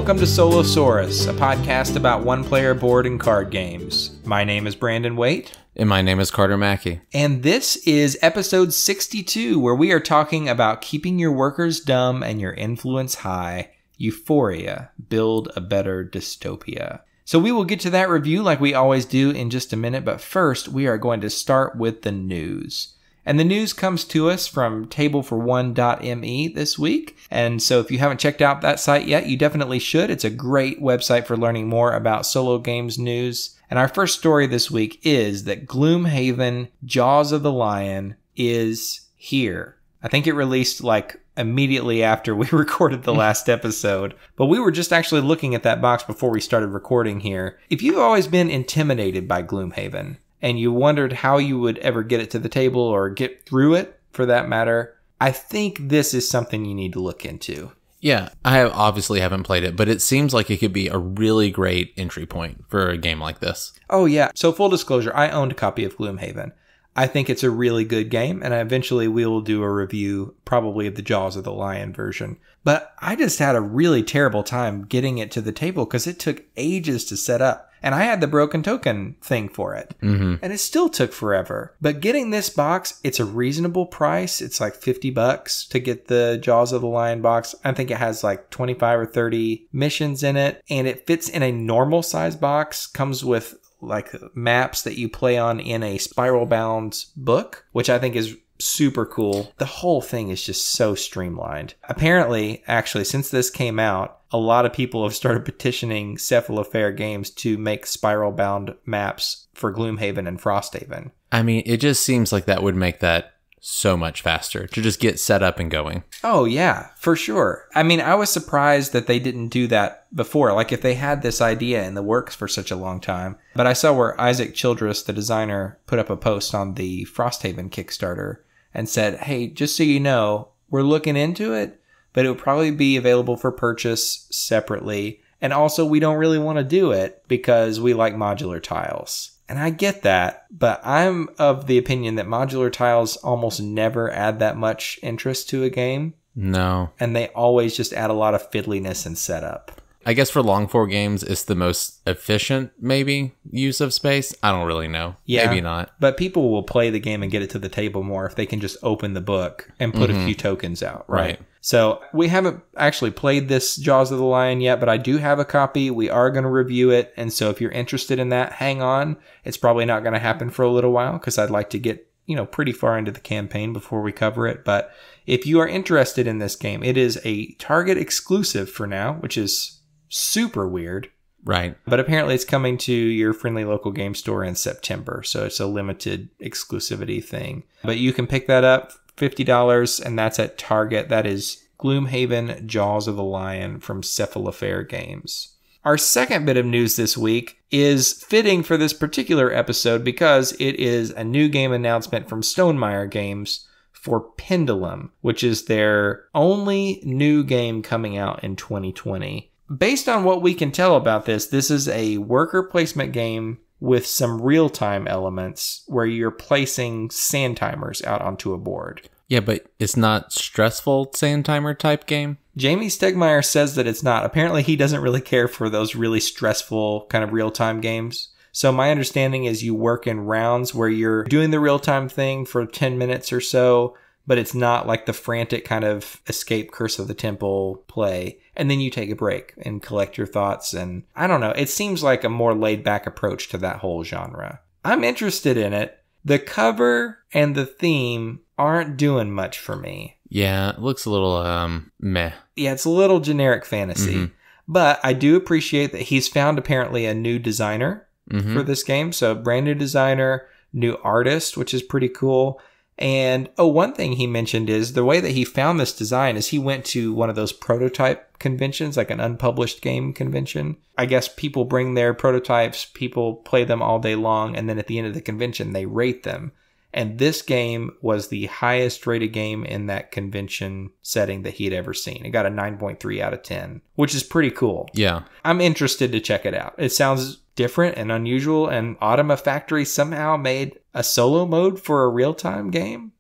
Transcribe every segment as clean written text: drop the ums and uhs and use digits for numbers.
Welcome to Solosaurus, a podcast about one-player board and card games. My name is Brandon Waite. And my name is Carter Mackey. And this is episode 62, where we are talking about keeping your workers dumb and your influence high. Euphoria, build a better dystopia. So we will get to that review like we always do in just a minute, but first we are going to start with the news. And the news comes to us from tablefor1.me this week. And so if you haven't checked out that site yet, you definitely should. It's a great website for learning more about solo games news. And our first story this week is that Gloomhaven Jaws of the Lion is here. I think it released like immediately after we recorded the last episode. But we were just actually looking at that box before we started recording here. If you've always been intimidated by Gloomhaven, and you wondered how you would ever get it to the table or get through it, for that matter, I think this is something you need to look into. Yeah, I obviously haven't played it, but it seems like it could be a really great entry point for a game like this. Oh, yeah. So full disclosure, I owned a copy of Gloomhaven. I think it's a really good game, and eventually we will do a review, probably of the Jaws of the Lion version. But I just had a really terrible time getting it to the table because it took ages to set up. And I had the broken token thing for it. Mm-hmm. And it still took forever. But getting this box, it's a reasonable price. It's like $50 to get the Jaws of the Lion box. I think it has like 25 or 30 missions in it. And it fits in a normal size box. Comes with like maps that you play on in a spiral bound book, which I think is super cool. The whole thing is just so streamlined. Apparently, actually, since this came out, a lot of people have started petitioning Cephalofair Games to make spiral-bound maps for Gloomhaven and Frosthaven. I mean, it just seems like that would make that so much faster to just get set up and going. Oh, yeah, for sure. I mean, I was surprised that they didn't do that before. Like, if they had this idea in the works for such a long time. But I saw where Isaac Childress, the designer, put up a post on the Frosthaven Kickstarter and said, hey, just so you know, we're looking into it, but it would probably be available for purchase separately. And also, we don't really want to do it because we like modular tiles. And I get that, but I'm of the opinion that modular tiles almost never add that much interest to a game. No. And they always just add a lot of fiddliness and setup. I guess for long form games, it's the most efficient, maybe, use of space. I don't really know. Yeah, maybe not. But people will play the game and get it to the table more if they can just open the book and put a few tokens out, right? So we haven't actually played this Jaws of the Lion yet, but I do have a copy. We are going to review it. And so if you're interested in that, hang on. It's probably not going to happen for a little while because I'd like to get, pretty far into the campaign before we cover it. But if you are interested in this game, it is a Target exclusive for now, which is super weird. Right. But apparently it's coming to your friendly local game store in September. So it's a limited exclusivity thing. But you can pick that up, $50, and that's at Target. That is Gloomhaven Jaws of the Lion from Cephalofair Games. Our second bit of news this week is fitting for this particular episode because it is a new game announcement from Stonemaier Games for Pendulum, which is their only new game coming out in 2020. Based on what we can tell about this is a worker placement game with some real-time elements where you're placing sand timers out onto a board. Yeah, but it's not stressful sand timer type game? Jamie Stegmaier says that it's not. Apparently, he doesn't really care for those really stressful kind of real-time games. So my understanding is you work in rounds where you're doing the real-time thing for 10 minutes or so, but it's not like the frantic kind of escape Curse of the Temple play. And then you take a break and collect your thoughts. And I don't know, it seems like a more laid back approach to that whole genre. I'm interested in it. The cover and the theme aren't doing much for me. Yeah, it looks a little, meh. Yeah, it's a little generic fantasy. Mm-hmm. But I do appreciate that he's found apparently a new designer for this game. So brand new designer, new artist, which is pretty cool. And one thing he mentioned is the way that he found this design is he went to one of those prototype conventions, like an unpublished game convention. I guess people bring their prototypes, people play them all day long, and then at the end of the convention, they rate them. And this game was the highest rated game in that convention setting that he had ever seen. It got a 9.3 out of 10, which is pretty cool. Yeah. I'm interested to check it out. It sounds different and unusual, and Automa Factory somehow made a solo mode for a real-time game.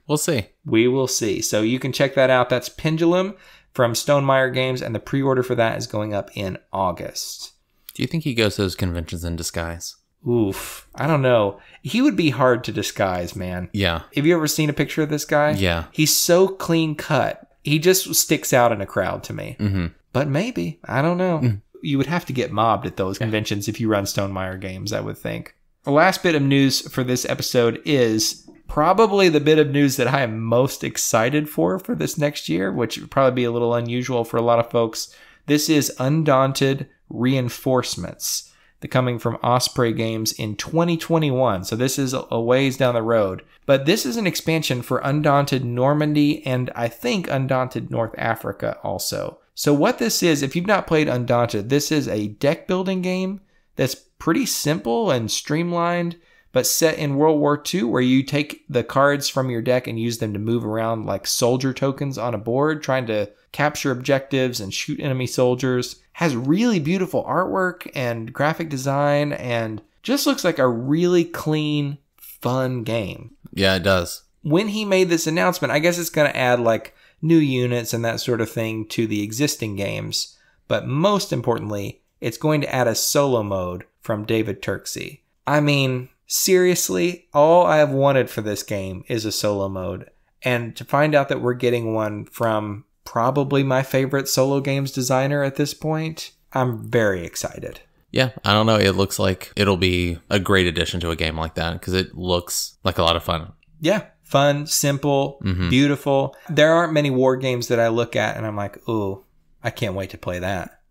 We'll see. We will see. So you can check that out. That's Pendulum from Stonemaier Games, and the pre-order for that is going up in August. Do you think he goes to those conventions in disguise? Oof. I don't know. He would be hard to disguise, man. Yeah. Have you ever seen a picture of this guy? Yeah. He's so clean cut. He just sticks out in a crowd to me. Mm-hmm. But maybe. I don't know. You would have to get mobbed at those conventions if you run Stonemaier Games, I would think. The last bit of news for this episode is probably the bit of news that I am most excited for this next year, which would probably be a little unusual for a lot of folks. This is Undaunted Reinforcements. They're coming from Osprey Games in 2021. So this is a ways down the road. But this is an expansion for Undaunted Normandy and I think Undaunted North Africa also. So what this is, if you've not played Undaunted, this is a deck building game that's pretty simple and streamlined, but set in World War II, where you take the cards from your deck and use them to move around like soldier tokens on a board, trying to capture objectives and shoot enemy soldiers. Has really beautiful artwork and graphic design and just looks like a really clean, fun game. Yeah, it does. When he made this announcement, I guess it's going to add like new units and that sort of thing to the existing games. But most importantly, it's going to add a solo mode from David Turksey. I mean, seriously, all I have wanted for this game is a solo mode. And to find out that we're getting one from probably my favorite solo games designer at this point, I'm very excited. Yeah, I don't know. It looks like it'll be a great addition to a game like that because it looks like a lot of fun. Yeah, fun, simple, beautiful. There aren't many war games that I look at and I'm like, ooh, I can't wait to play that.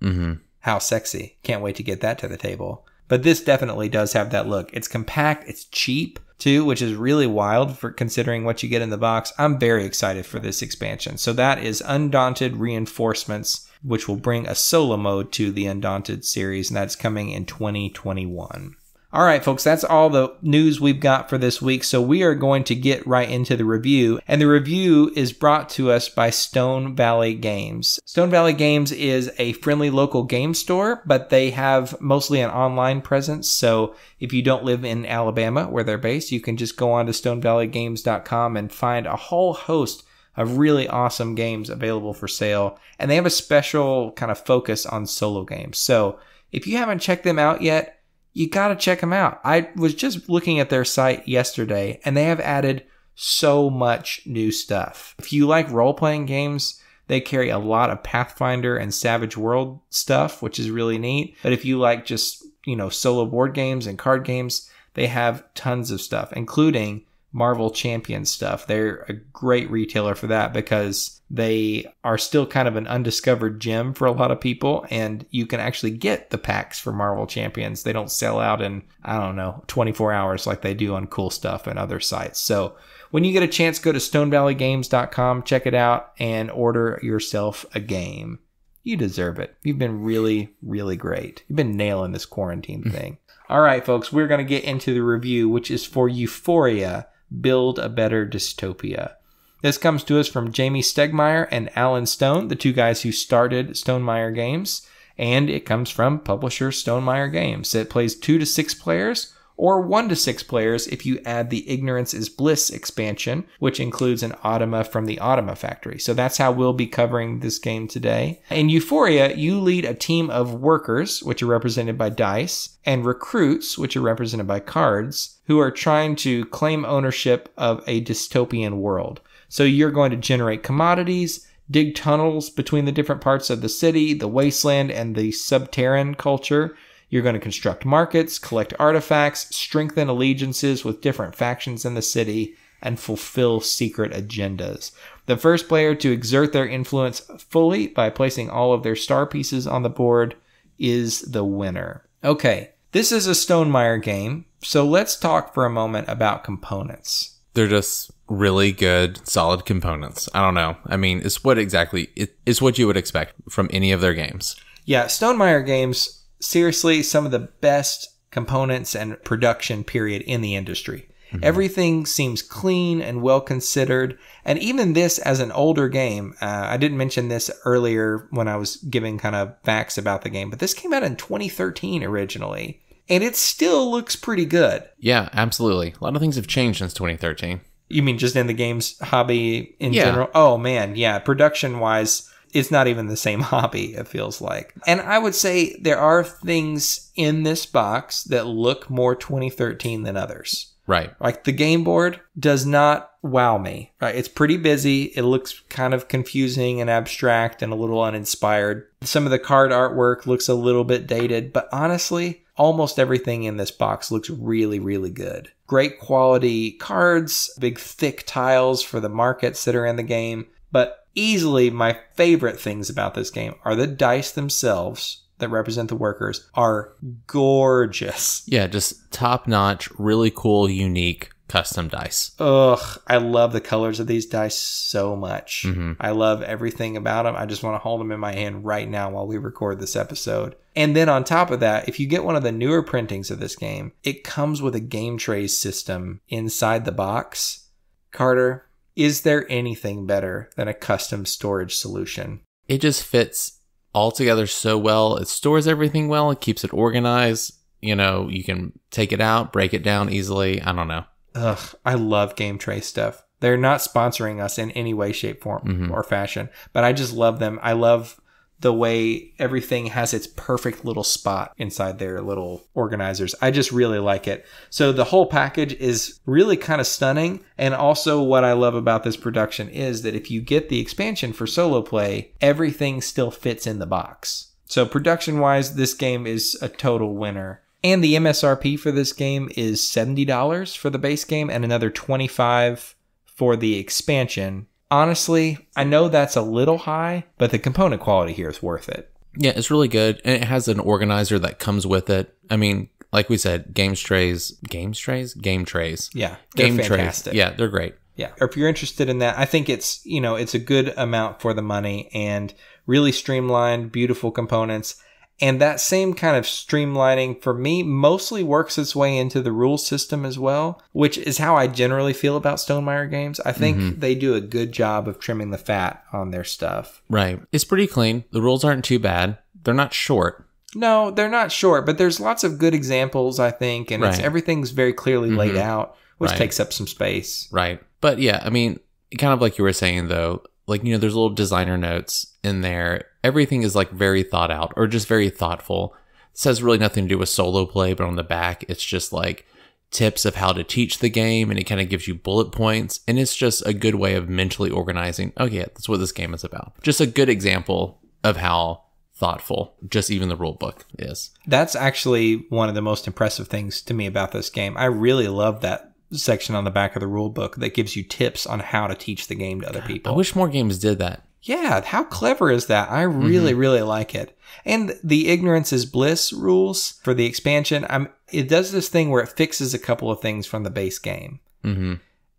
How sexy. Can't wait to get that to the table. But this definitely does have that look. It's compact, it's cheap too, which is really wild for considering what you get in the box. I'm very excited for this expansion. So that is Undaunted Reinforcements, which will bring a solo mode to the Undaunted series, and that's coming in 2021. All right, folks, that's all the news we've got for this week. So we are going to get right into the review. And the review is brought to us by Stone Valley Games. Stone Valley Games is a friendly local game store, but they have mostly an online presence. So if you don't live in Alabama, where they're based, you can just go on to stonevalleygames.com and find a whole host of really awesome games available for sale. And they have a special kind of focus on solo games. So if you haven't checked them out yet, you got to check them out. I was just looking at their site yesterday, and they have added so much new stuff. If you like role-playing games, they carry a lot of Pathfinder and Savage World stuff, which is really neat. But if you like just, solo board games and card games, they have tons of stuff, including Marvel Champions stuff. They're a great retailer for that because they are still kind of an undiscovered gem for a lot of people, and you can actually get the packs for Marvel Champions. They don't sell out in, 24 hours like they do on Cool Stuff and other sites. So when you get a chance, go to stonevalleygames.com, check it out, and order yourself a game. You deserve it. You've been really, really great. You've been nailing this quarantine thing. All right, folks, we're going to get into the review, which is for Euphoria, Build a Better Dystopia. This comes to us from Jamie Stegmaier and Alan Stone, the two guys who started Stonemaier Games, and it comes from publisher Stonemaier Games. It plays 2 to 6 players, or 1 to 6 players if you add the Ignorance is Bliss expansion, which includes an Automa from the Automa factory. So that's how we'll be covering this game today. In Euphoria, you lead a team of workers, which are represented by dice, and recruits, which are represented by cards, who are trying to claim ownership of a dystopian world. So you're going to generate commodities, dig tunnels between the different parts of the city, the wasteland, and the subterran culture. You're going to construct markets, collect artifacts, strengthen allegiances with different factions in the city, and fulfill secret agendas. The first player to exert their influence fully by placing all of their star pieces on the board is the winner. Okay, this is a Stonemaier game, so let's talk for a moment about components. They're just really good, solid components. I don't know. I mean, it's what you would expect from any of their games. Yeah, Stonemaier Games, seriously, some of the best components and production period in the industry. Mm-hmm. Everything seems clean and well considered. And even this as an older game, I didn't mention this earlier when I was giving kind of facts about the game, but this came out in 2013 originally. And it still looks pretty good. Yeah, absolutely. A lot of things have changed since 2013. You mean just in the games hobby in general? Oh, man. Yeah. Production-wise, It's not even the same hobby, it feels like. And I would say there are things in this box that look more 2013 than others. Right. Like the game board does not wow me. Right? It's pretty busy. It looks kind of confusing and abstract and a little uninspired. Some of the card artwork looks a little bit dated, but honestly, almost everything in this box looks really, really good. Great quality cards, big thick tiles for the markets that are in the game. But easily my favorite things about this game are the dice themselves that represent the workers are gorgeous. Yeah, just top-notch, really cool, unique custom dice. Ugh, I love the colors of these dice so much. Mm-hmm. I love everything about them. I just want to hold them in my hand right now while we record this episode. And then on top of that, if you get one of the newer printings of this game, it comes with a game trays system inside the box. Carter, is there anything better than a custom storage solution? It just fits all together so well. It stores everything well. It keeps it organized. You know, you can take it out, break it down easily. I don't know. Ugh, I love game tray stuff. They're not sponsoring us in any way, shape, form, or fashion, but I just love them. I love the way everything has its perfect little spot inside their little organizers. I just really like it. So the whole package is really kind of stunning. And also what I love about this production is that if you get the expansion for solo play, everything still fits in the box. So production-wise, this game is a total winner. And the MSRP for this game is $70 for the base game and another $25 for the expansion. Honestly, I know that's a little high, but the component quality here is worth it. Yeah, it's really good. And it has an organizer that comes with it. I mean, like we said, game trays. Yeah, they're fantastic. Yeah, they're great. Yeah. Or if you're interested in that, I think it's a good amount for the money and really streamlined, beautiful components. And that same kind of streamlining for me mostly works its way into the rules system as well, which is how I generally feel about Stonemaier games. I think they do a good job of trimming the fat on their stuff. Right. It's pretty clean. The rules aren't too bad. They're not short. No, they're not short, but there's lots of good examples, I think, and everything's very clearly laid out, which takes up some space. Right. But yeah, I mean, kind of like you were saying, though, like, there's little designer notes in there. Everything is like very thought out or just very thoughtful. It says really nothing to do with solo play, but on the back, it's just like tips of how to teach the game, and it kind of gives you bullet points. And it's just a good way of mentally organizing. Oh yeah, that's what this game is about. Just a good example of how thoughtful just even the rule book is. That's actually one of the most impressive things to me about this game. I really love that section on the back of the rule book that gives you tips on how to teach the game to other people. I wish more games did that. Yeah, how clever is that? I really, really like it. And the ignorance is bliss rules for the expansion, it does this thing where it fixes a couple of things from the base game.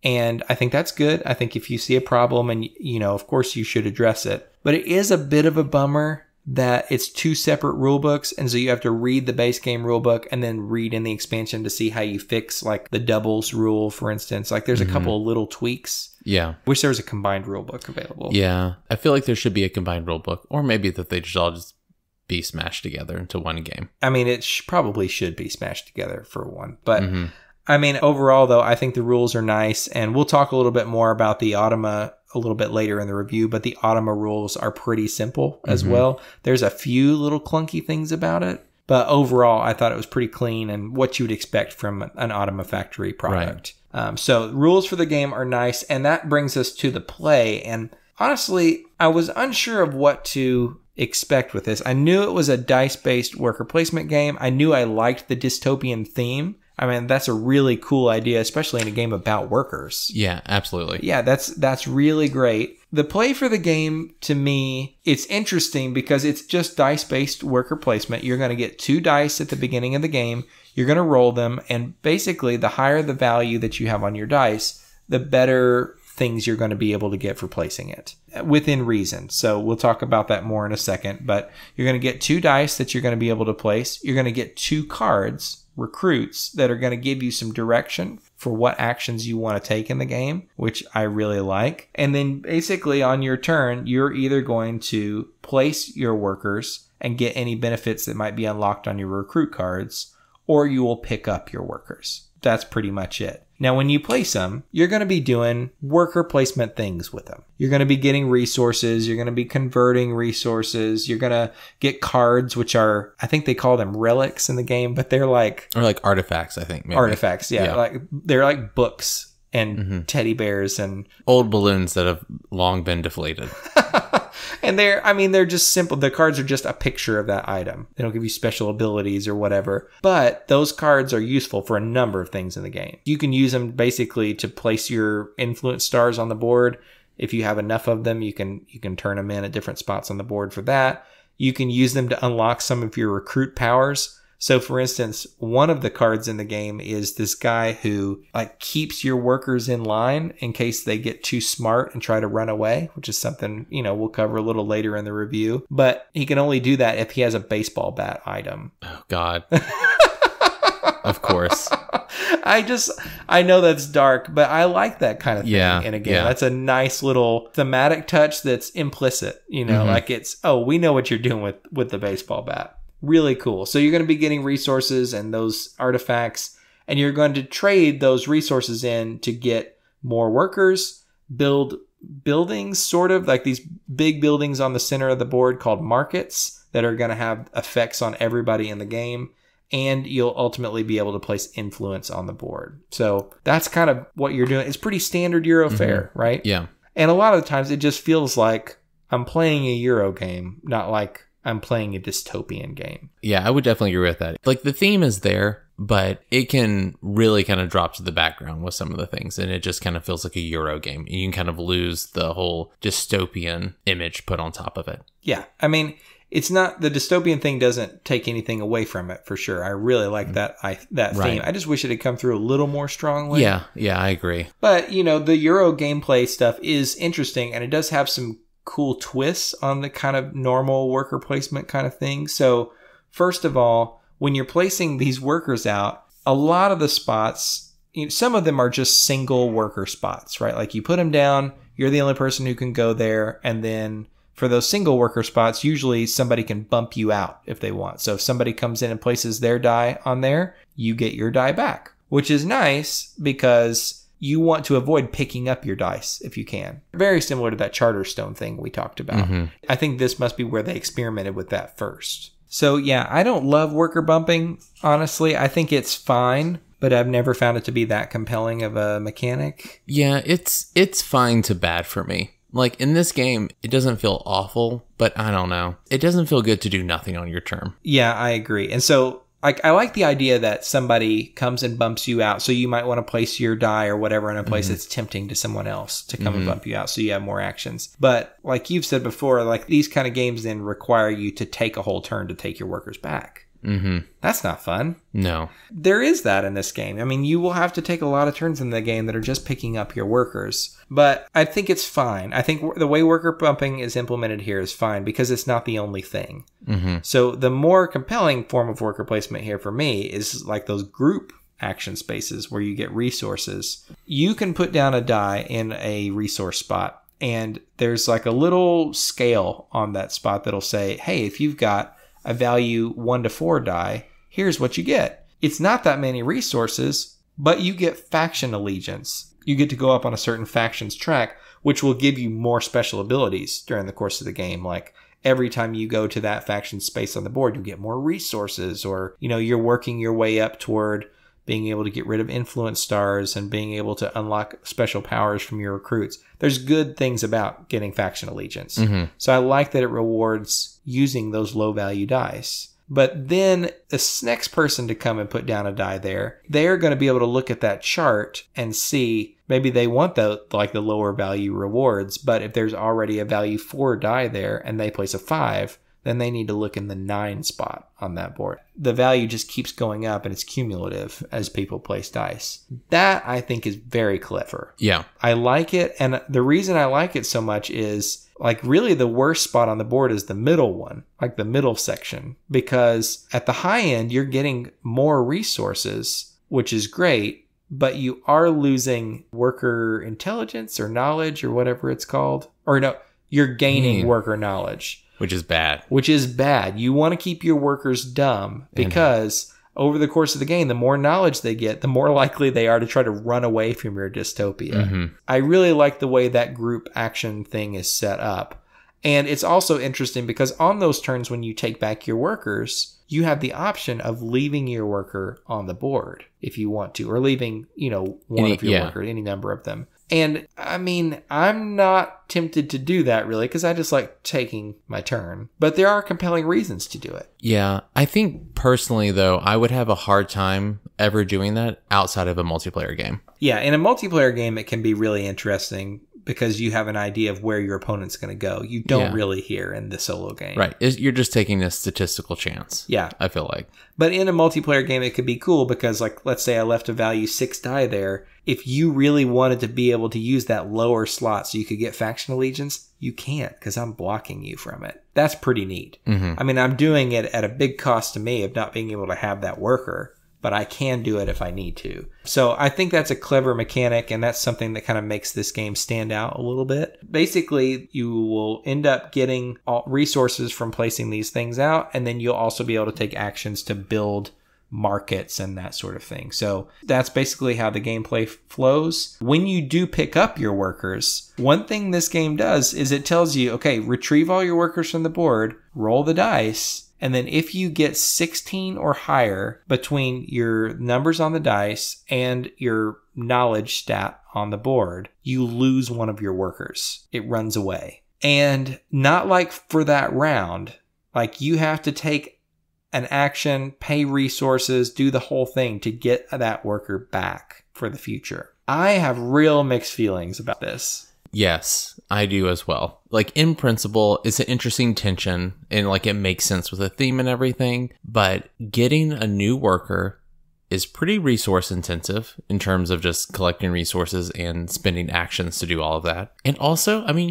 And I think that's good. I think if you see a problem and, of course you should address it. But it is a bit of a bummer that it's two separate rule books, and so you have to read the base game rule book and then read in the expansion to see how you fix like the doubles rule, for instance. Like there's a couple of little tweaks. Yeah. Wish there was a combined rule book available. Yeah. I feel like there should be a combined rule book, or maybe that they should all just be smashed together into one game. I mean, it probably should be smashed together for one. But I mean, overall though, I think the rules are nice, and we'll talk a little bit more about the Automa a little bit later in the review, but the Automa rules are pretty simple as well. There's a few little clunky things about it, but overall I thought it was pretty clean and what you would expect from an Automa factory product. Right. So rules for the game are nice, and that brings us to the play. And honestly, I was unsure of what to expect with this. I knew it was a dice-based worker placement game. I knew I liked the dystopian theme. I mean, that's a really cool idea, especially in a game about workers. Yeah, absolutely. Yeah, that's really great. The play for the game, to me, it's interesting because it's just dice-based worker placement. You're going to get 2 dice at the beginning of the game. You're going to roll them, and basically, the higher the value that you have on your dice, the better things you're going to be able to get for placing it within reason. So we'll talk about that more in a second, but you're going to get 2 dice that you're going to be able to place. You're going to get 2 cards, recruits, that are going to give you some direction for what actions you want to take in the game, which I really like. And then basically on your turn, you're either going to place your workers and get any benefits that might be unlocked on your recruit cards, or you will pick up your workers. that's pretty much it. Now, when you place them, you're going to be doing worker placement things with them. You're going to be getting resources. You're going to be converting resources. You're going to get cards, which are, I think they call them relics in the game, but they're like... Or like artifacts, I think. Maybe. Artifacts, yeah. Like they're like books and teddy bears and... Old balloons that have long been deflated. And they're just simple. The cards are just a picture of that item. They don't give you special abilities or whatever. But those cards are useful for a number of things in the game. You can use them basically to place your influence stars on the board. If you have enough of them, you can turn them in at different spots on the board for that. You can use them to unlock some of your recruit powers. So, for instance, one of the cards in the game is this guy who like keeps your workers in line in case they get too smart and try to run away, which is something, we'll cover a little later in the review. But he can only do that if he has a baseball bat item. Oh, God. Of course. I know that's dark, but I like that kind of thing in a game. Yeah. That's a nice little thematic touch that's implicit, like it's, oh, we know what you're doing with the baseball bat. Really cool. So you're going to be getting resources and those artifacts, and you're going to trade those resources in to get more workers, build buildings, sort of like these big buildings on the center of the board called markets that are going to have effects on everybody in the game. And you'll ultimately be able to place influence on the board. So that's kind of what you're doing. It's pretty standard Euro fare, right? Yeah. And a lot of the times it just feels like I'm playing a Euro game, not like I'm playing a dystopian game. Yeah, I would definitely agree with that. Like the theme is there, but it can really kind of drop to the background with some of the things. And it just kind of feels like a Euro game. You can kind of lose the whole dystopian image put on top of it. Yeah. I mean, it's not, the dystopian thing doesn't take anything away from it for sure. I really like that theme. I just wish it had come through a little more strongly. Yeah, I agree. But, the Euro gameplay stuff is interesting, and it does have some cool twists on the kind of normal worker placement kind of thing. So, first of all, when you're placing these workers out, a lot of the spots, some of them are just single worker spots, right? Like you put them down, you're the only person who can go there, and then for those single worker spots, usually somebody can bump you out if they want. So if somebody comes in and places their die on there, you get your die back, which is nice because you want to avoid picking up your dice if you can. Very similar to that Charterstone thing we talked about. I think this must be where they experimented with that first. So yeah, I don't love worker bumping, honestly. I think it's fine, but I've never found it to be that compelling of a mechanic. Yeah, it's fine to bad for me. Like, in this game, it doesn't feel awful, but I don't know. It doesn't feel good to do nothing on your turn. Yeah, I agree. And so, I like the idea that somebody comes and bumps you out, so you might want to place your die or whatever in a place that's tempting to someone else to come and bump you out, so you have more actions. But, like you've said before, like, these kind of games then require you to take a whole turn to take your workers back. That's not fun. No. There is that in this game. I mean, you will have to take a lot of turns in the game that are just picking up your workers. But I think it's fine. I think the way worker bumping is implemented here is fine because it's not the only thing. So the more compelling form of worker placement here for me is like those group action spaces where you get resources. You can put down a die in a resource spot, and there's like a little scale on that spot that'll say, hey, if you've got a value 1 to 4 die, here's what you get. It's not that many resources, but you get faction allegiance. You get to go up on a certain faction's track, which will give you more special abilities during the course of the game. Like every time you go to that faction space on the board, you get more resources, or, you're working your way up toward being able to get rid of influence stars and being able to unlock special powers from your recruits. There's good things about getting faction allegiance. So I like that it rewards using those low value dice. But then this next person to come and put down a die there, they're going to be able to look at that chart and see maybe they want the lower value rewards, but if there's already a value 4 die there and they place a 5, then they need to look in the 9 spot on that board. The value just keeps going up and it's cumulative as people place dice. That, I think, is very clever. Yeah. I like it, and the reason I like it so much is, like, really the worst spot on the board is the middle one, like the middle section, because at the high end, you're getting more resources, which is great, but you are losing worker intelligence or knowledge or whatever it's called. Or no, you're gaining worker knowledge. Which is bad. You want to keep your workers dumb because over the course of the game, the more knowledge they get, the more likely they are to try to run away from your dystopia. I really like the way that group action thing is set up. And it's also interesting because on those turns when you take back your workers, you have the option of leaving your worker on the board if you want to, or leaving, one of your workers, any number of them. And I mean, I'm not tempted to do that really because I just like taking my turn. But there are compelling reasons to do it. Yeah. I think personally, though, I would have a hard time ever doing that outside of a multiplayer game. Yeah. In a multiplayer game, it can be really interesting because you have an idea of where your opponent's going to go. You don't really here in the solo game. Right. You're just taking a statistical chance. Yeah. I feel like. But in a multiplayer game, it could be cool because, like, let's say I left a value 6 die there. If you really wanted to be able to use that lower slot so you could get faction allegiance, you can't because I'm blocking you from it. That's pretty neat. I mean, I'm doing it at a big cost to me of not being able to have that worker, but I can do it if I need to. So I think that's a clever mechanic, and that's something that kind of makes this game stand out a little bit. Basically, you will end up getting all resources from placing these things out, and then you'll also be able to take actions to build markets and that sort of thing. So that's basically how the gameplay flows. When you do pick up your workers, one thing this game does is it tells you, okay, retrieve all your workers from the board, roll the dice, and then if you get 16 or higher between your numbers on the dice and your knowledge stat on the board, you lose one of your workers. It runs away. And not like for that round, like you have to take an action, pay resources, do the whole thing to get that worker back for the future. I have real mixed feelings about this. Yes, I do as well. Like, in principle, it's an interesting tension and like it makes sense with the theme and everything, but getting a new worker is pretty resource intensive in terms of just collecting resources and spending actions to do all of that. And also, I mean,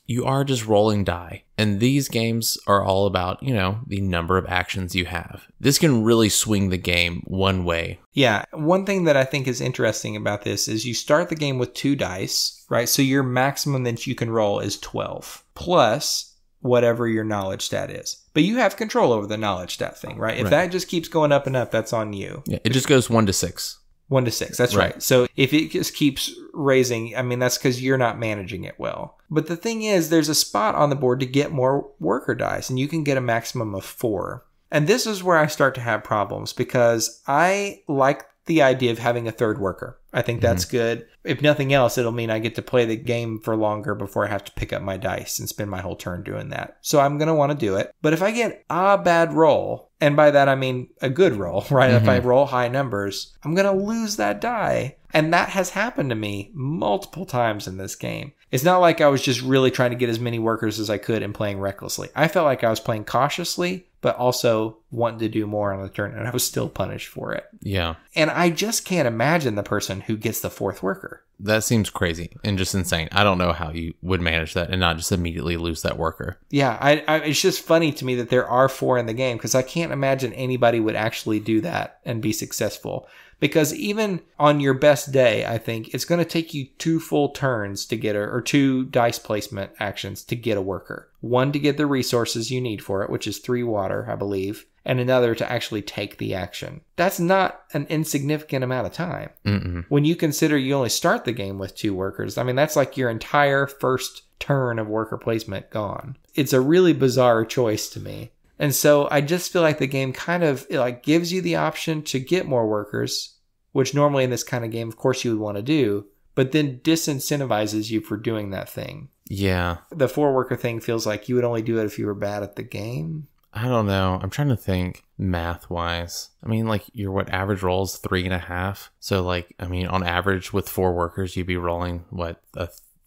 you are just rolling die. And these games are all about, the number of actions you have. This can really swing the game one way. Yeah. One thing that I think is interesting about this is you start the game with 2 dice, right? So your maximum that you can roll is 12 plus whatever your knowledge stat is. But you have control over the knowledge stat thing, right? If that just keeps going up and up, that's on you. Yeah, it just goes 1 to 6. 1 to 6, that's right. So if it just keeps raising, I mean, that's because you're not managing it well. But the thing is, there's a spot on the board to get more worker dice, and you can get a maximum of 4. And this is where I start to have problems because I like the idea of having a third worker. I think that's good. If nothing else, it'll mean I get to play the game for longer before I have to pick up my dice and spend my whole turn doing that. So I'm going to want to do it. But if I get a bad roll, and by that I mean a good roll, right? If I roll high numbers, I'm going to lose that die. And that has happened to me multiple times in this game. It's not like I was just really trying to get as many workers as I could and playing recklessly. I felt like I was playing cautiously, but also wanting to do more on the turn, and I was still punished for it. Yeah. And I just can't imagine the person who gets the 4th worker. That seems crazy and just insane. I don't know how you would manage that and not just immediately lose that worker. Yeah, it's just funny to me that there are 4 in the game because I can't imagine anybody would actually do that and be successful. Because even on your best day, I think it's going to take you 2 full turns to get or 2 dice placement actions to get a worker. 1 to get the resources you need for it, which is 3 water, I believe, and another to actually take the action. That's not an insignificant amount of time. When you consider you only start the game with 2 workers, I mean, that's like your entire first turn of worker placement gone. It's a really bizarre choice to me. And so I just feel like the game kind of gives you the option to get more workers, which normally in this kind of game, of course, you would want to do, but then disincentivizes you for doing that thing. Yeah. The 4 worker thing feels like you would only do it if you were bad at the game. I don't know. I'm trying to think math wise. I mean, your average roll is 3.5. So on average with 4 workers, you'd be rolling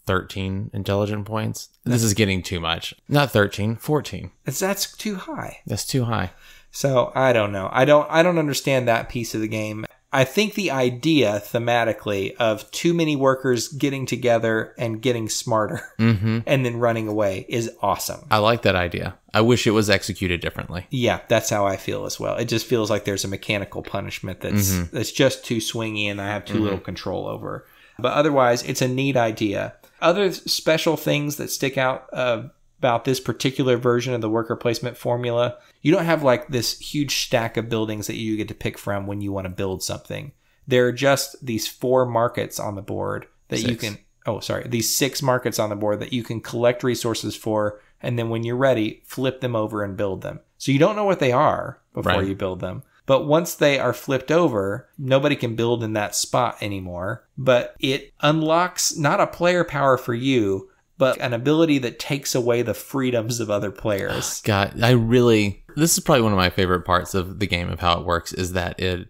13 intelligent points. This is getting too much. Not 13, 14. That's too high. That's too high. So I don't know. I don't understand that piece of the game. I think the idea thematically of too many workers getting together and getting smarter and then running away is awesome. I like that idea. I wish it was executed differently. Yeah, that's how I feel as well. It just feels like there's a mechanical punishment that's just too swingy and I have too little control over. But otherwise, it's a neat idea. Other special things that stick out about this particular version of the worker placement formula, you don't have like this huge stack of buildings that you get to pick from when you want to build something. There are just these 4 markets on the board that you can, these 6 markets on the board that you can collect resources for. And then when you're ready, flip them over and build them. So you don't know what they are before you build them. But once they are flipped over, nobody can build in that spot anymore. But it unlocks not a player power for you, but an ability that takes away the freedoms of other players. God, this is probably one of my favorite parts of the game, of how it works, is that it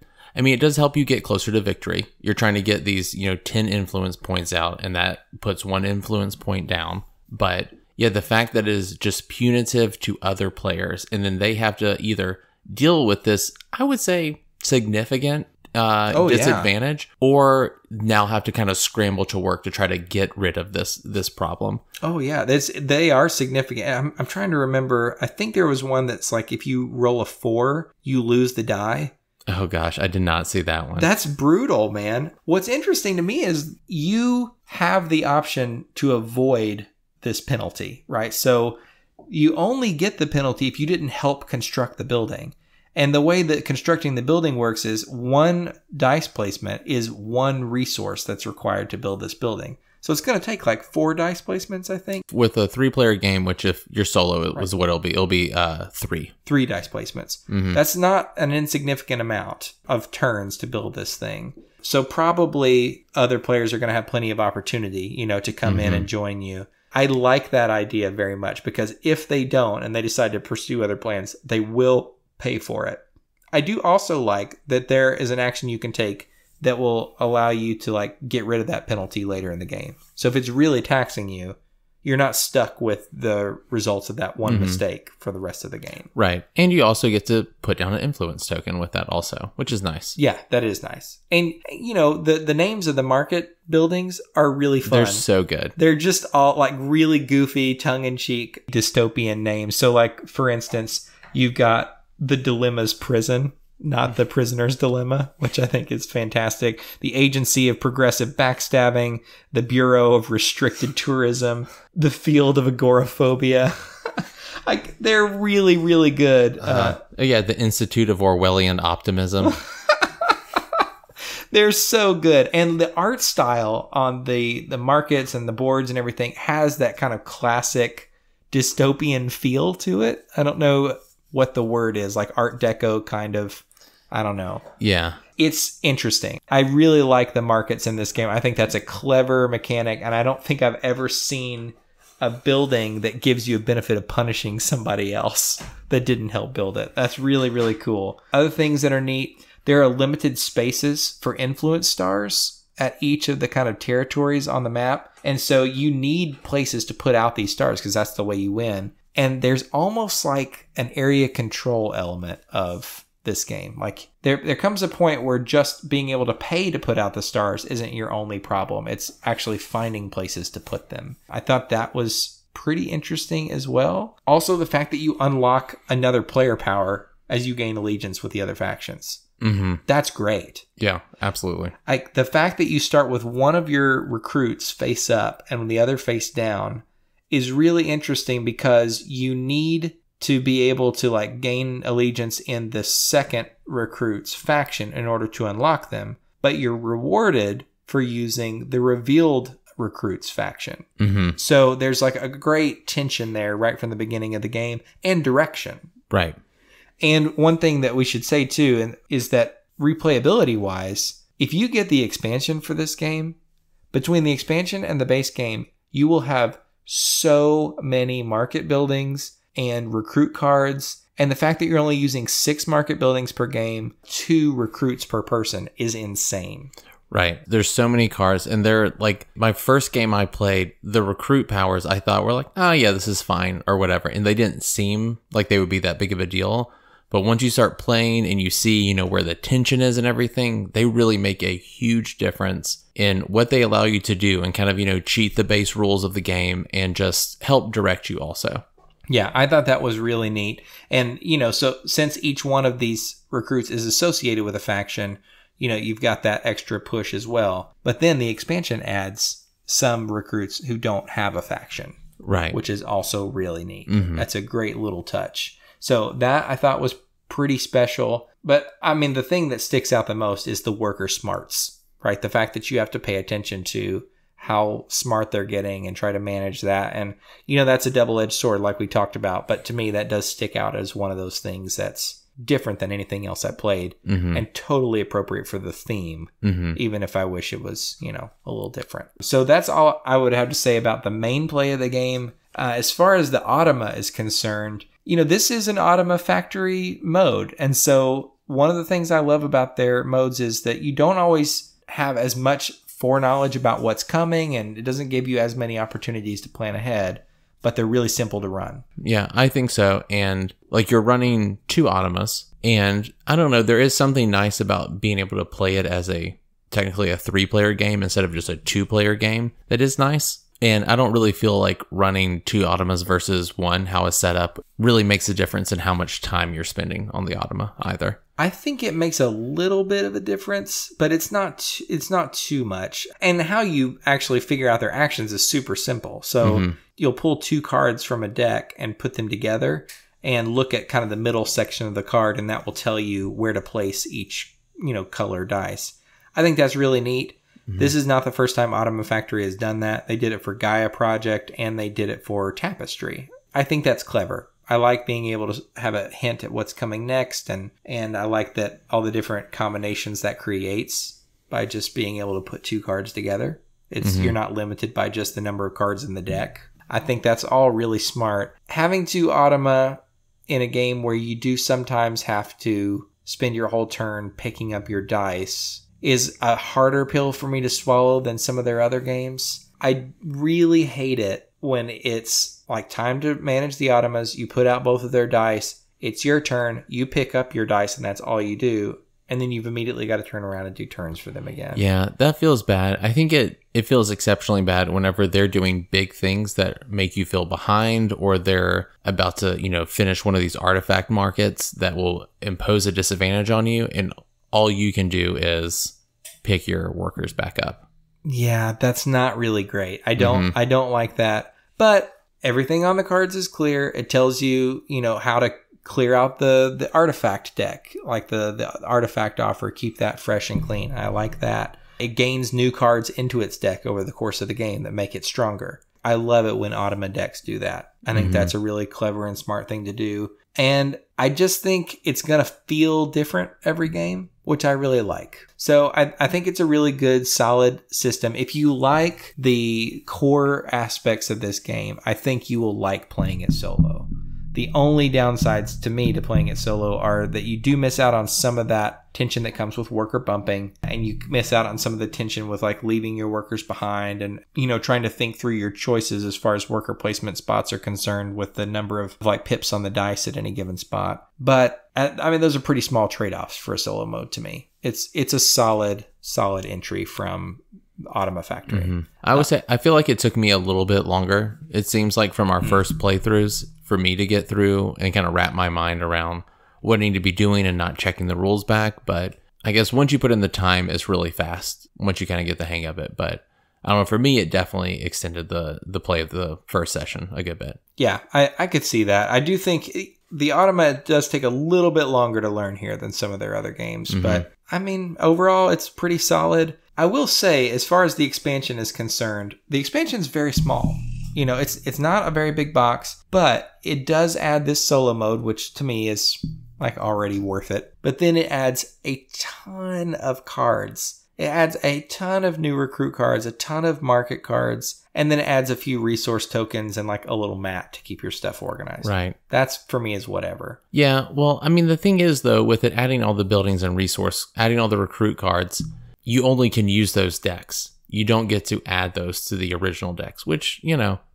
does help you get closer to victory. You're trying to get these, 10 influence points out, and that puts 1 influence point down. But yeah, the fact that it is just punitive to other players, and then they have to either deal with this, I would say, significant disadvantage, or now have to kind of scramble to work to try to get rid of this problem. Oh yeah, they are significant. I'm trying to remember. I think there was one that's like if you roll a 4, you lose the die. Oh gosh, I did not see that one. That's brutal, man. What's interesting to me is you have the option to avoid this penalty, right? So you only get the penalty if you didn't help construct the building. And the way that constructing the building works is 1 dice placement is 1 resource that's required to build this building. So it's going to take like 4 dice placements, I think. With a 3-player game, which if you're solo, it was what it'll be 3. 3 dice placements. Mm-hmm. That's not an insignificant amount of turns to build this thing. So probably other players are going to have plenty of opportunity, to come in and join you. I like that idea very much, because if they don't and they decide to pursue other plans, they will pay for it. I do also like that there is an action you can take that will allow you to like get rid of that penalty later in the game. So if it's really taxing you, you're not stuck with the results of that one mistake for the rest of the game. Right. And you also get to put down an influence token with that also, which is nice. Yeah, that is nice. And, the names of the market buildings are really fun. They're so good. They're just all like really goofy, tongue-in-cheek, dystopian names. So like, for instance, you've got the Dilemma's Prison, not the Prisoner's Dilemma, which I think is fantastic. The Agency of Progressive Backstabbing, the Bureau of Restricted Tourism, the Field of Agoraphobia. They're really, really good. The Institute of Orwellian Optimism. They're so good. And the art style on the markets and the boards and everything has that kind of classic dystopian feel to it. I don't know what the word is, like Art Deco kind of, I don't know. Yeah. It's interesting. I really like the markets in this game. I think that's a clever mechanic, and I don't think I've ever seen a building that gives you a benefit of punishing somebody else that didn't help build it. That's really, really cool. Other things that are neat, there are limited spaces for influence stars at each of the kind of territories on the map. And so you need places to put out these stars because that's the way you win. And there's almost like an area control element of this game. Like there comes a point where just being able to pay to put out the stars isn't your only problem. It's actually finding places to put them. I thought that was pretty interesting as well. Also, the fact that you unlock another player power as you gain allegiance with the other factions. Mm-hmm. That's great. Yeah, absolutely. Like the fact that you start with one of your recruits face up and the other face down is really interesting, because you need to be able to like gain allegiance in the second recruit's faction in order to unlock them, but you're rewarded for using the revealed recruit's faction. Mm-hmm. So there's like a great tension there right from the beginning of the game, and direction. Right. And one thing that we should say too is that replayability wise, if you get the expansion for this game, between the expansion and the base game, you will have so many market buildings and recruit cards. And the fact that you're only using 6 market buildings per game, 2 recruits per person, is insane. Right. There's so many cards, and they're like, my first game I played, the recruit powers I thought were like, oh yeah, this is fine or whatever. And they didn't seem like they would be that big of a deal. But once you start playing and you see, where the tension is and everything, they really make a huge difference in what they allow you to do, and kind of, cheat the base rules of the game and just help direct you also. Yeah, I thought that was really neat. And, so since each one of these recruits is associated with a faction, you've got that extra push as well. But then the expansion adds some recruits who don't have a faction. Right. which is also really neat. Mhm. That's a great little touch. So that I thought was pretty special. But I mean, the thing that sticks out the most is the worker smarts, right? The fact that you have to pay attention to how smart they're getting and try to manage that. And, that's a double-edged sword like we talked about. But to me, that does stick out as one of those things that's different than anything else I played and totally appropriate for the theme, even if I wish it was, a little different. So that's all I would have to say about the main play of the game. As far as the Automa is concerned, this is an Automa factory mode. And so one of the things I love about their modes is that you don't always have as much foreknowledge about what's coming, and it doesn't give you as many opportunities to plan ahead, but they're really simple to run. Yeah, I think so. And like you're running 2 Automas, and I don't know, there is something nice about being able to play it as technically a 3-player game instead of just a 2-player game. That is nice. And I don't really feel like running 2 Automas versus 1, how it's set up, really makes a difference in how much time you're spending on the Automa either. I think it makes a little bit of a difference, but it's not too much. And how you actually figure out their actions is super simple. So you'll pull 2 cards from a deck and put them together and look at kind of the middle section of the card, and that will tell you where to place each, color dice. I think that's really neat. This is not the first time Automa Factory has done that. They did it for Gaia Project, and they did it for Tapestry. I think that's clever. I like being able to have a hint at what's coming next, and I like that all the different combinations that creates by just being able to put 2 cards together. You're not limited by just the number of cards in the deck. I think that's all really smart. Having 2 Automa in a game where you do sometimes have to spend your whole turn picking up your dice is a harder pill for me to swallow than some of their other games. I really hate it when it's like time to manage the Automas. You put out both of their dice. It's your turn. You pick up your dice, and that's all you do. And then you've immediately got to turn around and do turns for them again. Yeah, that feels bad. I think it feels exceptionally bad whenever they're doing big things that make you feel behind, or they're about to, finish one of these artifact markets that will impose a disadvantage on you, and all you can do is pick your workers back up. Yeah, that's not really great. I don't like that. But everything on the cards is clear. It tells you, how to clear out the artifact deck, like the artifact offer, keep that fresh and clean. I like that. It gains new cards into its deck over the course of the game that make it stronger. I love it when Automa decks do that. I think that's a really clever and smart thing to do. And I just think it's going to feel different every game, which I really like. So I think it's a really good, solid system. If you like the core aspects of this game, I think you will like playing it solo. The only downsides to me to playing it solo are that you do miss out on some of that tension that comes with worker bumping, and you miss out on some of the tension with like leaving your workers behind and, trying to think through your choices as far as worker placement spots are concerned with the number of like pips on the dice at any given spot. But those are pretty small trade-offs for a solo mode to me. It's a solid entry from Automa Factory. I would say I feel like it took me a little bit longer. It seems like from our first playthroughs for me to get through and kind of wrap my mind around what I need to be doing and not checking the rules back. But I guess once you put in the time, it's really fast once you kind of get the hang of it. But I don't know, for me, it definitely extended the play of the first session a good bit. Yeah, I could see that. I do think the Automa does take a little bit longer to learn here than some of their other games. But overall, it's pretty solid. I will say, as far as the expansion is concerned, the expansion is very small. It's not a very big box, but it does add this solo mode, which to me is like already worth it. But then it adds a ton of cards. It adds a ton of new recruit cards, a ton of market cards, and then it adds a few resource tokens and like a little mat to keep your stuff organized. Right. That's, for me, is whatever. Yeah, well, the thing is, though, with it adding all the buildings and adding all the recruit cards, you only can use those decks. You don't get to add those to the original decks, which,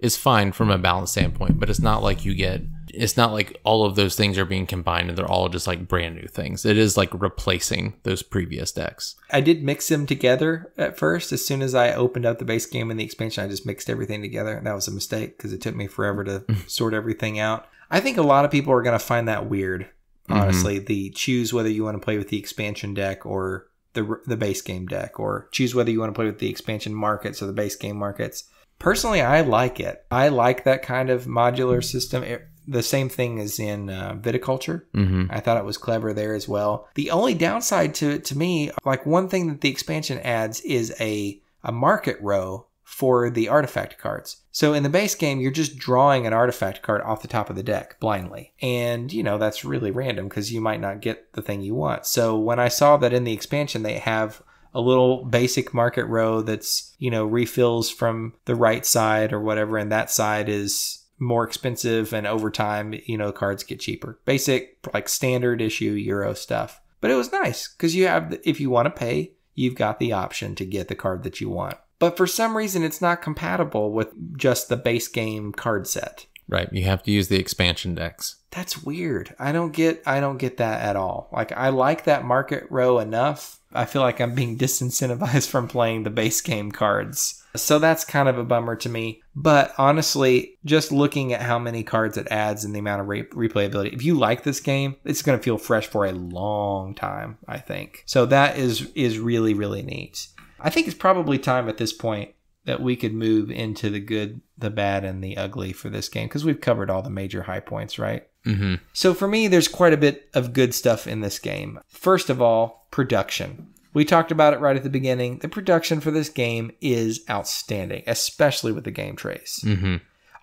is fine from a balance standpoint, but it's not like all of those things are being combined and they're all just like brand new things. It is like replacing those previous decks. I did mix them together at first. As soon as I opened up the base game and the expansion, I just mixed everything together. That was a mistake because it took me forever to sort everything out. I think a lot of people are going to find that weird, honestly. The choose whether you want to play with the expansion deck or the base game deck, or choose whether you want to play with the expansion markets or the base game markets. Personally, I like it. I like that kind of modular system. The same thing as in viticulture. I thought it was clever there as well. The only downside to it, to me, like one thing that the expansion adds is a market row for the artifact cards. So in the base game, you're just drawing an artifact card off the top of the deck blindly. And, that's really random because you might not get the thing you want. So when I saw that in the expansion, they have a little basic market row that's, refills from the right side or whatever, and that side is more expensive, and over time, cards get cheaper. Basic, like standard issue Euro stuff. But it was nice because if you want to pay, you've got the option to get the card that you want. But for some reason, it's not compatible with just the base game card set. Right. You have to use the expansion decks. That's weird. I don't get that at all. Like, I like that market row enough. I feel like I'm being disincentivized from playing the base game cards. So that's kind of a bummer to me. But honestly, just looking at how many cards it adds and the amount of replayability, if you like this game, it's going to feel fresh for a long time, I think. So that is really, really neat. I think it's probably time at this point that we could move into the good, the bad, and the ugly for this game, because we've covered all the major high points, right? Mm-hmm. So for me, there's quite a bit of good stuff in this game. First of all, production. We talked about it right at the beginning. The production for this game is outstanding, especially with the game trays. Mm-hmm.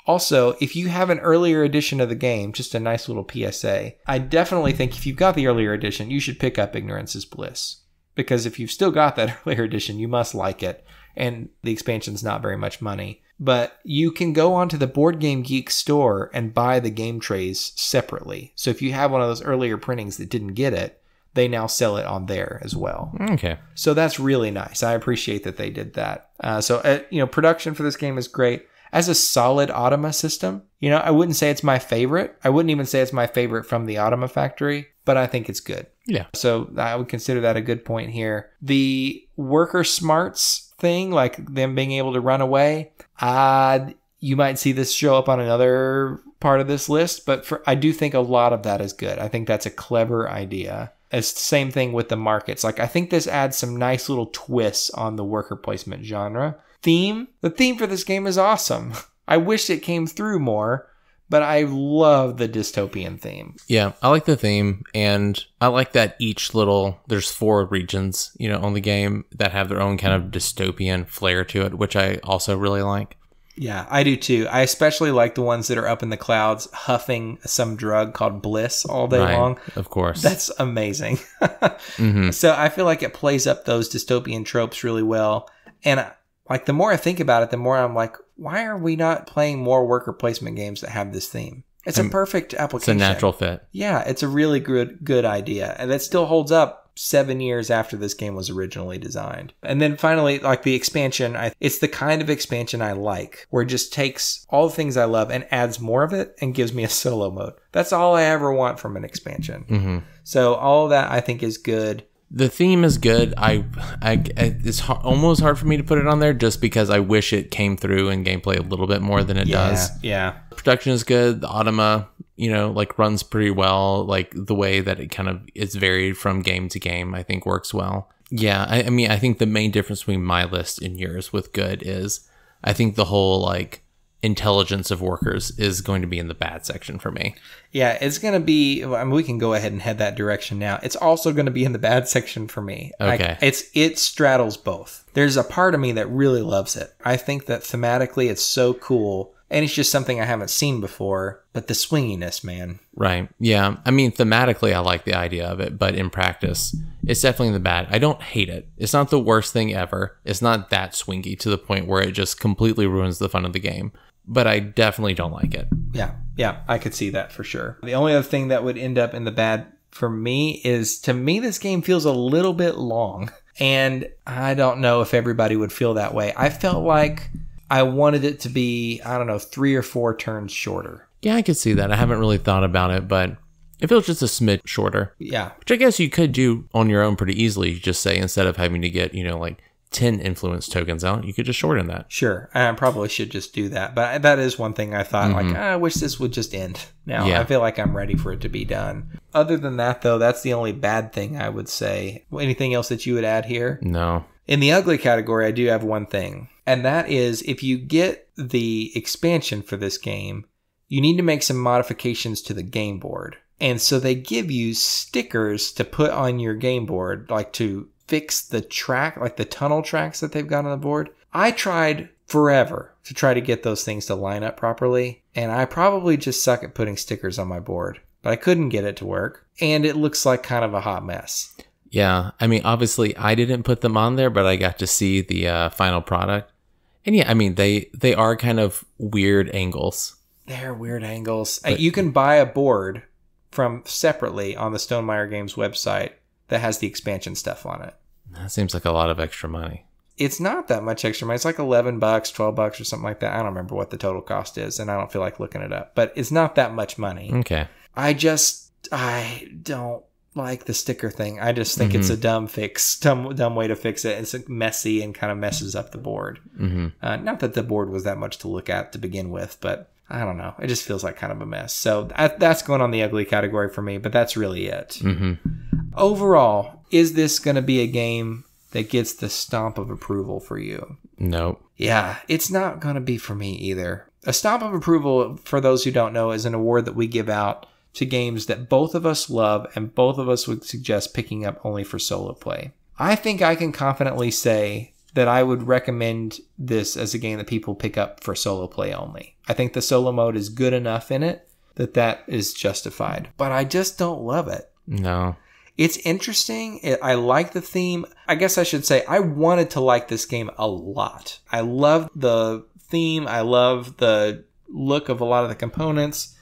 Also, if you have an earlier edition of the game, just a nice little PSA, I definitely think if you've got the earlier edition, you should pick up Ignorance is Bliss. Because if you've still got that earlier edition, you must like it. And the expansion's not very much money. But you can go onto the Board Game Geek store and buy the game trays separately. So if you have one of those earlier printings that didn't get it, they now sell it on there as well. Okay. So that's really nice. I appreciate that they did that. Production for this game is great. As a solid Automa system, I wouldn't say it's my favorite. I wouldn't even say it's my favorite from the Automa factory, but I think it's good. Yeah. So I would consider that a good point here. The worker smarts thing, like them being able to run away, you might see this show up on another part of this list, but I do think a lot of that is good. I think that's a clever idea. It's the same thing with the markets. Like, I think this adds some nice little twists on the worker placement genre. The theme for this game is awesome. I wish it came through more, but I love the dystopian theme. Yeah, I like the theme, and I like that there's 4 regions, on the game that have their own kind of dystopian flair to it, which I also really like. Yeah, I do too. I especially like the ones that are up in the clouds huffing some drug called Bliss all day long. Of course. That's amazing. Mm-hmm. So I feel like it plays up those dystopian tropes really well. And the more I think about it, the more I'm like, why are we not playing more worker placement games that have this theme? It's a perfect application. It's a natural fit. Yeah, it's a really good idea. And that still holds up 7 years after this game was originally designed. And then finally, the expansion, it's the kind of expansion I like, where it just takes all the things I love and adds more of it and gives me a solo mode. That's all I ever want from an expansion. Mm-hmm. So all of that I think is good. The theme is good. It's almost hard for me to put it on there just because I wish it came through in gameplay a little bit more than it does. Yeah. Production is good. The Automa, runs pretty well. The way that it kind of is varied from game to game, I think works well. Yeah, I think the main difference between my list and yours with good is I think the whole intelligence of workers is going to be in the bad section for me. Yeah, it's going to be, we can go ahead and head that direction now. It's also going to be in the bad section for me. Okay. It straddles both. There's a part of me that really loves it. I think that thematically it's so cool, and it's just something I haven't seen before, but the swinginess, man. Right. Yeah. Thematically, I like the idea of it, but in practice, it's definitely in the bad. I don't hate it. It's not the worst thing ever. It's not that swingy to the point where it just completely ruins the fun of the game. But I definitely don't like it. Yeah, I could see that for sure. The only other thing that would end up in the bad for me is, to me, this game feels a little bit long. And I don't know if everybody would feel that way. I felt like I wanted it to be, 3 or 4 turns shorter. Yeah, I could see that. I haven't really thought about it, but it feels just a smidge shorter. Yeah. Which I guess you could do on your own pretty easily. You just say, instead of having to get, 10 influence tokens out, you could just shorten that. Sure. I probably should just do that. But that is one thing I thought, I wish this would just end now. Yeah. I feel like I'm ready for it to be done. Other than that, though, that's the only bad thing I would say. Anything else that you would add here? No. In the ugly category, I do have one thing. And that is, if you get the expansion for this game, you need to make some modifications to the game board. And so they give you stickers to put on your game board, like to fix the track, like the tunnel tracks that they've got on the board. I tried forever to try to get those things to line up properly, and I probably just suck at putting stickers on my board, but I couldn't get it to work, and it looks like kind of a hot mess. Yeah, I mean, obviously I didn't put them on there, but I got to see the final product. And yeah, I mean, they are kind of weird angles. They're weird angles. But you can buy a board from separately on the Stonemaier Games website that has the expansion stuff on it. That seems like a lot of extra money. It's not that much extra money. It's like $11, $12 or something like that. I don't remember what the total cost is, and I don't feel like looking it up. But it's not that much money. Okay. I don't like the sticker thing. I just think it's a dumb way to fix it. It's messy and kind of messes up the board. Not that the board was that much to look at to begin with, but I don't know. It just feels like kind of a mess. So that's going on the ugly category for me, but that's really it. Overall, is this going to be a game that gets the stomp of approval for you? Nope. Yeah, it's not going to be for me either. A stomp of approval, for those who don't know, is an award that we give out to games that both of us love and both of us would suggest picking up only for solo play. I think I can confidently say that I would recommend this as a game that people pick up for solo play only. I think the solo mode is good enough in it that is justified, but I just don't love it. No. It's interesting. I like the theme. I guess I should say I wanted to like this game a lot. I love the theme. I love the look of a lot of the components.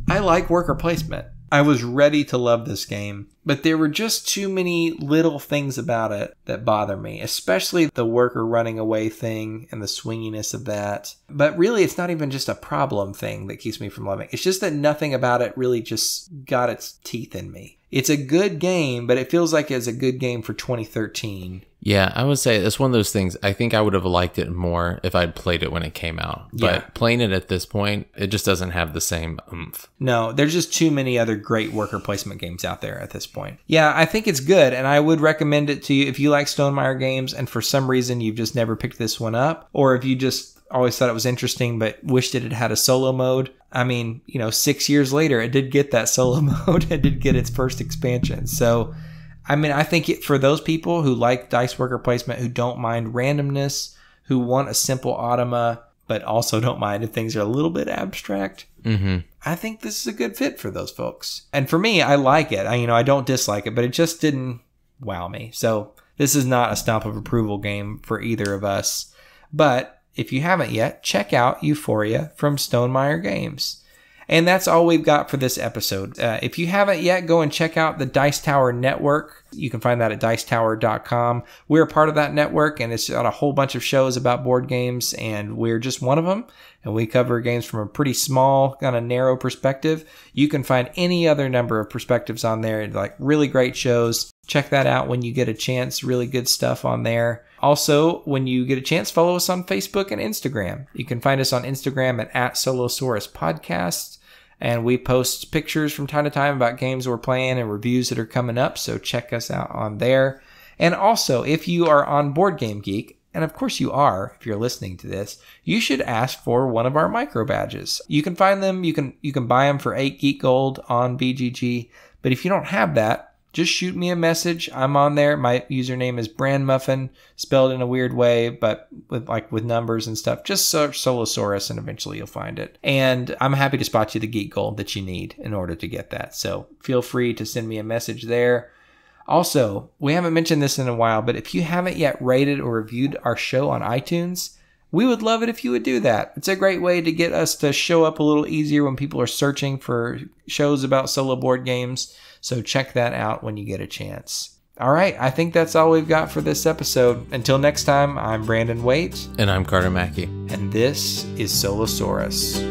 I like worker placement. I was ready to love this game, but there were just too many little things about it that bother me, especially the worker running away thing and the swinginess of that. But really, it's not even just a problem thing that keeps me from loving it. It's just that nothing about it really just got its teeth in me. It's a good game, but it feels like it's a good game for 2013. Yeah, I would say it's one of those things. I think I would have liked it more if I'd played it when it came out. But playing it at this point, it just doesn't have the same oomph. No, there's just too many other great worker placement games out there at this point. Yeah, I think it's good, and I would recommend it to you if you like Stonemaier games and for some reason you've just never picked this one up, or if you just always thought it was interesting but wished it had a solo mode. I mean, 6 years later, it did get that solo mode. It did get its first expansion. So, I mean, I think for those people who like dice worker placement, who don't mind randomness, who want a simple automa, but also don't mind if things are a little bit abstract, I think this is a good fit for those folks. And for me, I like it. I don't dislike it, but it just didn't wow me. So this is not a stomp of approval game for either of us. But if you haven't yet, check out Euphoria from Stonemaier Games. And that's all we've got for this episode. If you haven't yet, go and check out the Dice Tower Network. You can find that at dicetower.com. We're a part of that network, and it's got a whole bunch of shows about board games, and we're just one of them. And we cover games from a pretty small, kind of narrow perspective. You can find any other number of perspectives on there, like really great shows. Check that out when you get a chance. Really good stuff on there. Also, when you get a chance, follow us on Facebook and Instagram. You can find us on Instagram at Solosaurus Podcast. And we post pictures from time to time about games we're playing and reviews that are coming up. So check us out on there. And also, if you are on Board Game Geek, and of course you are if you're listening to this, you should ask for one of our micro badges. You can find them. You can buy them for 8 Geek Gold on BGG. But if you don't have that, just shoot me a message. I'm on there. My username is Brandmuffin, spelled in a weird way, but with numbers and stuff. Just search Solosaurus and eventually you'll find it. And I'm happy to spot you the Geek Gold that you need in order to get that. So feel free to send me a message there. Also, we haven't mentioned this in a while, but if you haven't yet rated or reviewed our show on iTunes, we would love it if you would do that. It's a great way to get us to show up a little easier when people are searching for shows about solo board games. So check that out when you get a chance. All right, I think that's all we've got for this episode. Until next time, I'm Brandon Waite. And I'm Carter Mackey. And this is Solosaurus.